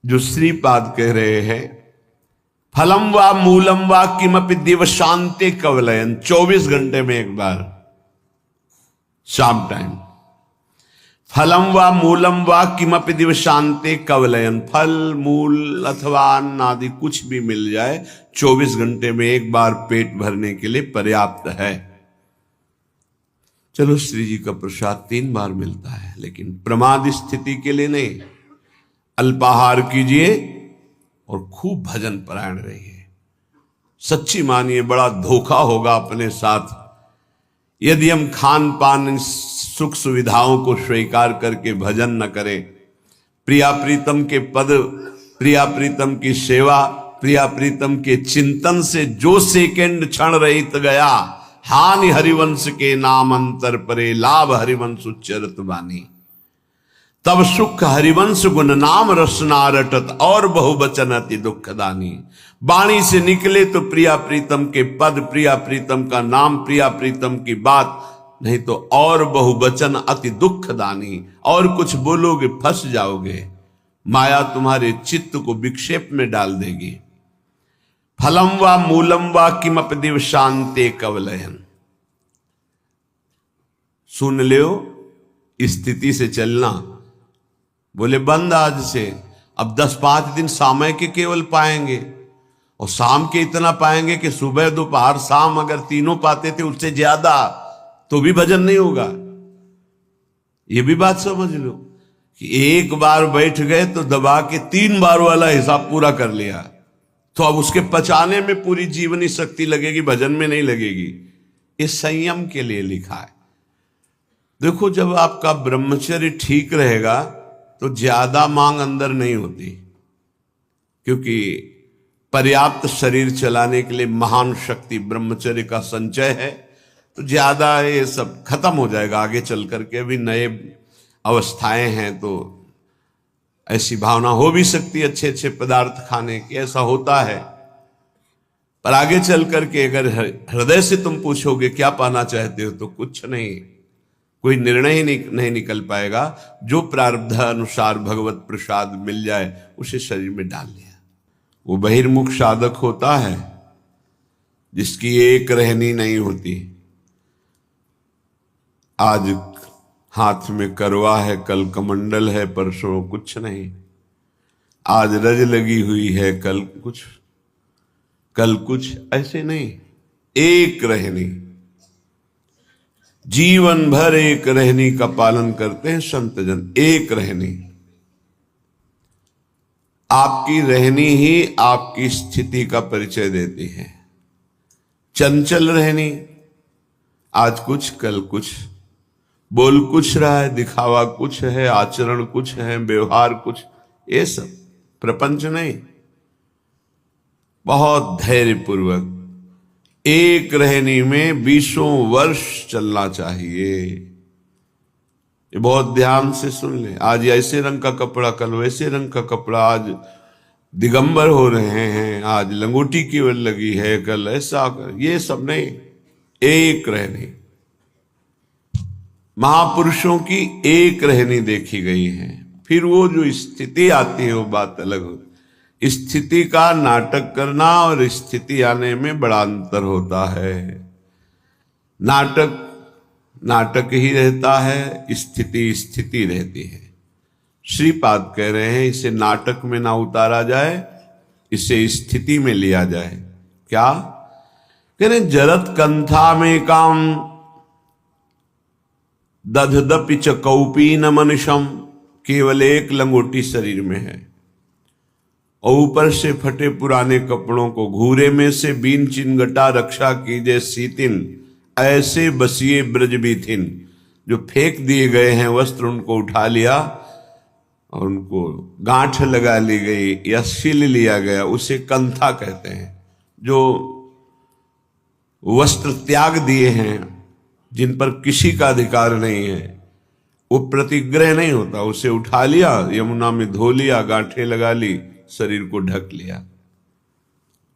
जो श्रीपाद कह रहे हैं, फलम वा मूलम वा किमपि दिवशांते कवलयन, 24 घंटे में एक बार शाम टाइम, फलम वा मूलम वा किमपि दिवशांते कवलयन, फल मूल अथवा अन्न आदि कुछ भी मिल जाए 24 घंटे में एक बार पेट भरने के लिए पर्याप्त है। चलो श्री जी का प्रसाद 3 बार मिलता है, लेकिन प्रमाद स्थिति के लिए नहीं। अल्पाहार कीजिए और खूब भजन परायण रहिए। सच्ची मानिए बड़ा धोखा होगा अपने साथ यदि हम खान पान सुख सुविधाओं को स्वीकार करके भजन न करें। प्रिया प्रीतम के पद, प्रिया प्रीतम की सेवा, प्रिया प्रीतम के चिंतन से जो सेकंड क्षण रहित गया, हानि हरिवंश के नाम अंतर परे, लाभ हरिवंश उच्चरत बानी। तब सुख हरिवंश गुण नाम रसना रटत, और बहुवचन अति दुखदानी। वाणी से निकले तो प्रिया प्रीतम के पद, प्रिया प्रीतम का नाम, प्रिया प्रीतम की बात, नहीं तो और बहुवचन अति दुखदानी। और कुछ बोलोगे फंस जाओगे, माया तुम्हारे चित्त को विक्षेप में डाल देगी। फलम वा मूलम वा किमपि दिवशांते कवलयन। सुन लो, स्थिति से चलना। बोले बंद आज से, अब 10-5 दिन समय के केवल पाएंगे, और शाम के इतना पाएंगे कि सुबह दोपहर शाम अगर तीनों पाते थे उससे ज्यादा तो भी भजन नहीं होगा। ये भी बात समझ लो कि एक बार बैठ गए तो दबा के 3 बार वाला हिसाब पूरा कर लिया, तो अब उसके पचाने में पूरी जीवनी शक्ति लगेगी, भजन में नहीं लगेगी। इस संयम के लिए लिखा है। देखो, जब आपका ब्रह्मचर्य ठीक रहेगा तो ज्यादा मांग अंदर नहीं होती, क्योंकि पर्याप्त शरीर चलाने के लिए महान शक्ति ब्रह्मचर्य का संचय है। तो ज्यादा ये सब खत्म हो जाएगा आगे चल करके। अभी नए अवस्थाएं हैं तो ऐसी भावना हो भी सकती है अच्छे अच्छे पदार्थ खाने की, ऐसा होता है। पर आगे चल करके अगर हृदय से तुम पूछोगे क्या पाना चाहते हो, तो कुछ नहीं, कोई निर्णय ही नहीं निकल पाएगा। जो प्रारब्ध अनुसार भगवत प्रसाद मिल जाए उसे शरीर में डाल लिया। वो बहिर्मुख साधक होता है जिसकी एक रहनी नहीं होती। आज हाथ में करवा है, कल कमंडल है, परसों कुछ नहीं। आज रज लगी हुई है, कल कुछ, ऐसे नहीं। एक रहनी, जीवन भर एक रहनी का पालन करते हैं संत जन। एक रहनी, आपकी रहनी ही आपकी स्थिति का परिचय देती है। चंचल रहनी, आज कुछ कल कुछ, बोल कुछ रहा है, दिखावा कुछ है, आचरण कुछ है, व्यवहार कुछ, ये सब प्रपंच नहीं। बहुत धैर्यपूर्वक एक रहनी में 20 वर्ष चलना चाहिए। ये बहुत ध्यान से सुन ले। आज ऐसे रंग का कपड़ा, कल वैसे रंग का कपड़ा, आज दिगंबर हो रहे हैं, आज लंगोटी केवल लगी है, कल ऐसा, ये सब नहीं। एक रहनी, महापुरुषों की एक रहनी देखी गई है। फिर वो जो स्थिति आती है वो बात अलग होती। स्थिति का नाटक करना और स्थिति आने में बड़ा अंतर होता है। नाटक ही रहता है, स्थिति स्थिति रहती है। श्रीपाद कह रहे हैं इसे नाटक में ना उतारा जाए, इसे स्थिति में लिया जाए। क्या कह रहे? जरत कंथा में काम दधदपि च कौपीन मनुषम। केवल एक लंगोटी शरीर में है और ऊपर से फटे पुराने कपड़ों को घूरे में से बीन चिनगटा रक्षा कीजे सीतिन। ऐसे बसिए ब्रज बीथिन, जो फेंक दिए गए हैं वस्त्र उनको उठा लिया और उनको गांठ लगा ली गई या सिल लिया गया, उसे कंथा कहते हैं। जो वस्त्र त्याग दिए हैं, जिन पर किसी का अधिकार नहीं है, वो प्रतिग्रह नहीं होता। उसे उठा लिया, यमुना में धो लिया, गांठें लगा ली, शरीर को ढक लिया।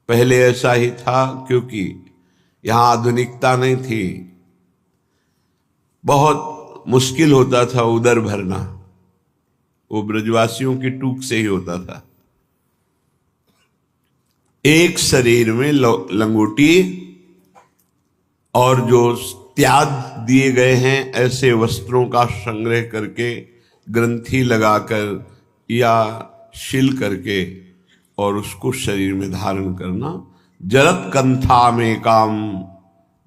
पहले ऐसा ही था, क्योंकि यहां आधुनिकता नहीं थी। बहुत मुश्किल होता था उदर भरना, वो ब्रजवासियों की टूक से ही होता था। एक शरीर में लंगोटी और जो त्याग दिए गए हैं ऐसे वस्त्रों का संग्रह करके ग्रंथि लगाकर या शिल करके और उसको शरीर में धारण करना। जरत कंथा में काम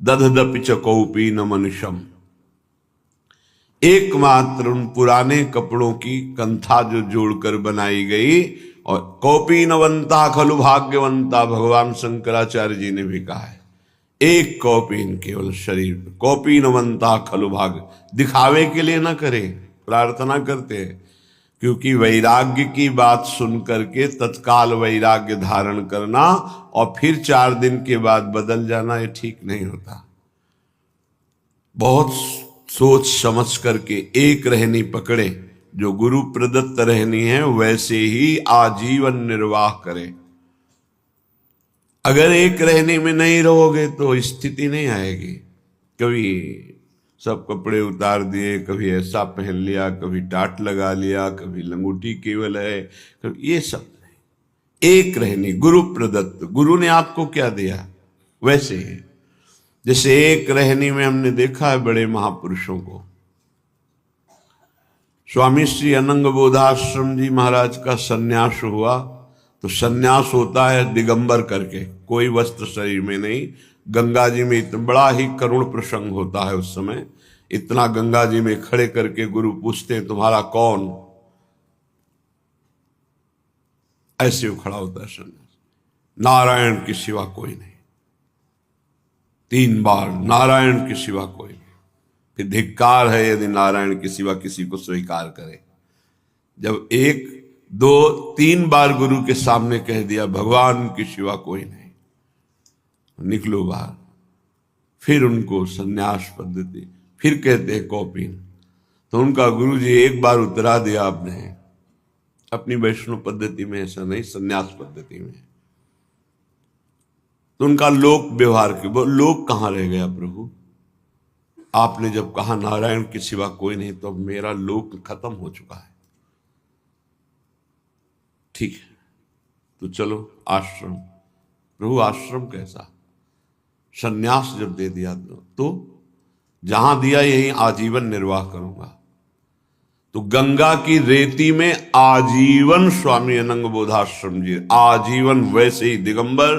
दधदपि च कौपी न मनुष्यम। एकमात्र उन पुराने कपड़ों की कंथा जो जोड़कर बनाई गई, और कौपी नवंता खलु भाग्यवंता, भगवान शंकराचार्य जी ने भी कहा है एक कौपीन केवल शरीर, कौपी नवंता खलु भाग्य, दिखावे के लिए ना करें, प्रार्थना करते हैं, क्योंकि वैराग्य की बात सुन करके तत्काल वैराग्य धारण करना और फिर 4 दिन के बाद बदल जाना, ये ठीक नहीं होता। बहुत सोच समझ करके एक रहनी पकड़े, जो गुरु प्रदत्त रहनी है वैसे ही आजीवन निर्वाह करें। अगर एक रहने में नहीं रहोगे तो स्थिति नहीं आएगी। कभी सब कपड़े उतार दिए, कभी ऐसा पहन लिया, कभी टाट लगा लिया, कभी लंगोटी केवल है, कभी ये सब नहीं। एक रहनी गुरु प्रदत्त, गुरु ने आपको क्या दिया वैसे ही। जैसे एक रहनी में हमने देखा है बड़े महापुरुषों को। स्वामी श्री अनंग बोधाश्रम जी महाराज का सन्यास हुआ, तो सन्यास होता है दिगंबर करके, कोई वस्त्र शरीर में नहीं। गंगा जी में इतना बड़ा ही करुण प्रसंग होता है उस समय, इतना गंगा जी में खड़े करके गुरु पूछते हैं तुम्हारा कौन, ऐसे वो खड़ा होता है सन्यास, नारायण के सिवा कोई नहीं, 3 बार नारायण के सिवा कोई नहीं। फिर धिक्कार है यदि नारायण के सिवा किसी को स्वीकार करे। जब 1, 2, 3 बार गुरु के सामने कह दिया भगवान के सिवा कोई नहीं, निकलो बाहर। फिर उनको सन्यास पद्धति, फिर कहते हैं कौपीन। तो उनका गुरु जी एक बार उतरा दिया आपने, अपनी वैष्णव पद्धति में ऐसा नहीं, सन्यास पद्धति में। तो उनका लोक व्यवहार के, वो लोक कहाँ रह गया प्रभु? आपने जब कहा नारायण के सिवा कोई नहीं, तो अब मेरा लोक खत्म हो चुका है। ठीक है, तो चलो आश्रम। प्रभु आश्रम कैसा? सन्यास जब दे दिया तो जहां दिया यही आजीवन निर्वाह करूंगा। तो गंगा की रेती में आजीवन स्वामी अनंग बोधाश्रम जी, आजीवन वैसे ही दिगंबर,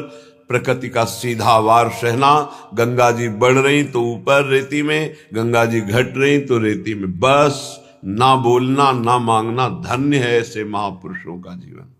प्रकृति का सीधा वार सहना। गंगा जी बढ़ रही तो ऊपर रेती में, गंगा जी घट रही तो रेती में, बस ना बोलना ना मांगना। धन्य है ऐसे महापुरुषों का जीवन।